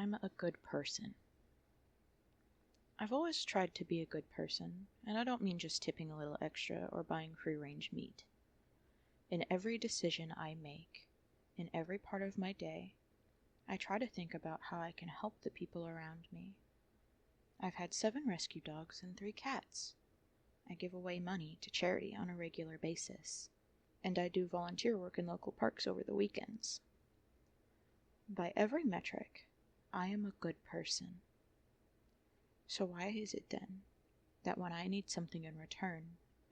I'm a good person. I've always tried to be a good person, and I don't mean just tipping a little extra or buying free-range meat. In every decision I make, in every part of my day, I try to think about how I can help the people around me. I've had 7 rescue dogs and 3 cats. I give away money to charity on a regular basis, and I do volunteer work in local parks over the weekends. By every metric, I am a good person. So why is it then that when I need something in return,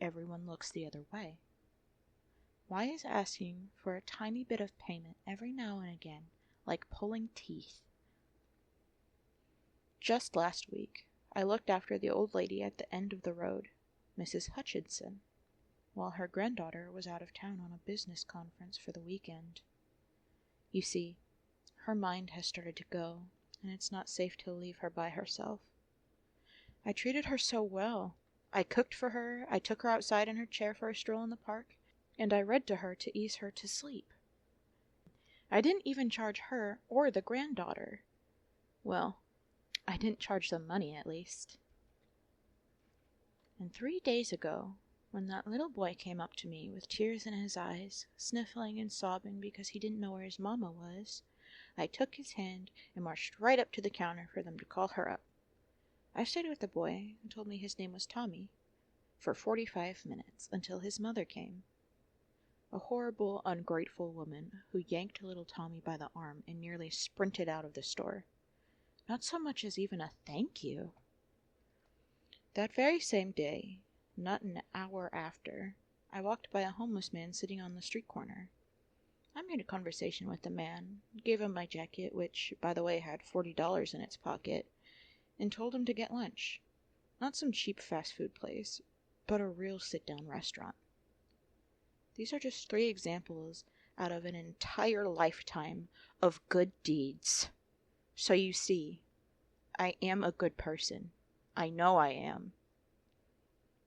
everyone looks the other way? Why is asking for a tiny bit of payment every now and again like pulling teeth? Just last week, I looked after the old lady at the end of the road, Mrs. Hutchinson, while her granddaughter was out of town on a business conference for the weekend. You see, her mind has started to go, and it's not safe to leave her by herself. I treated her so well. I cooked for her, I took her outside in her chair for a stroll in the park, and I read to her to ease her to sleep. I didn't even charge her or the granddaughter. Well, I didn't charge them money, at least. And 3 days ago, when that little boy came up to me with tears in his eyes, sniffling and sobbing because he didn't know where his mama was, I took his hand and marched right up to the counter for them to call her up. I stayed with the boy, who told me his name was Tommy, for 45 minutes until his mother came. A horrible, ungrateful woman who yanked little Tommy by the arm and nearly sprinted out of the store. Not so much as even a thank you. That very same day, not an hour after, I walked by a homeless man sitting on the street corner. I made a conversation with the man, gave him my jacket, which, by the way, had $40 in its pocket, and told him to get lunch. Not some cheap fast food place, but a real sit-down restaurant. These are just 3 examples out of an entire lifetime of good deeds. So you see, I am a good person. I know I am.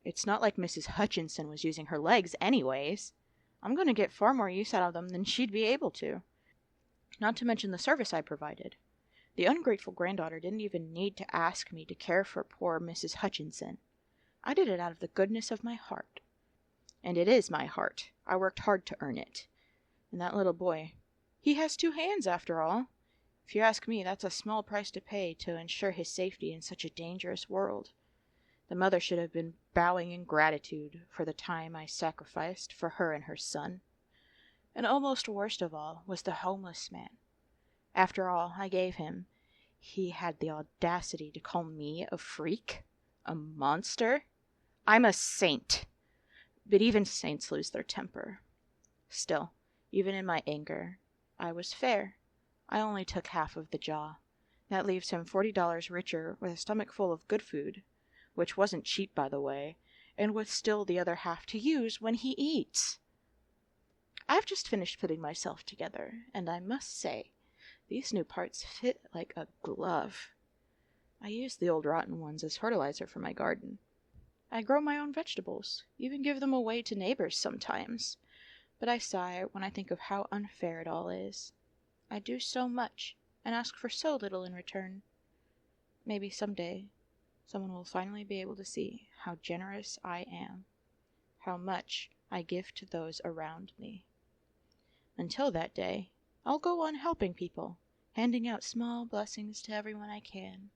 It's not like Mrs. Hutchinson was using her legs anyways. I'm going to get far more use out of them than she'd be able to. Not to mention the service I provided. The ungrateful granddaughter didn't even need to ask me to care for poor Mrs. Hutchinson. I did it out of the goodness of my heart. And it is my heart. I worked hard to earn it. And that little boy, he has 2 hands after all. If you ask me, that's a small price to pay to ensure his safety in such a dangerous world. The mother should have been bowing in gratitude for the time I sacrificed for her and her son. And almost worst of all was the homeless man. After all I gave him, he had the audacity to call me a freak? A monster? I'm a saint. But even saints lose their temper. Still, even in my anger, I was fair. I only took half of the jaw. That leaves him $40 richer with a stomach full of good food, which wasn't cheap, by the way, and with still the other half to use when he eats. I've just finished putting myself together, and I must say, these new parts fit like a glove. I use the old rotten ones as fertilizer for my garden. I grow my own vegetables, even give them away to neighbors sometimes. But I sigh when I think of how unfair it all is. I do so much, and ask for so little in return. Maybe someday, someone will finally be able to see how generous I am, how much I give to those around me. Until that day, I'll go on helping people, handing out small blessings to everyone I can,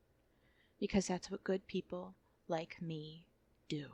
because that's what good people like me do.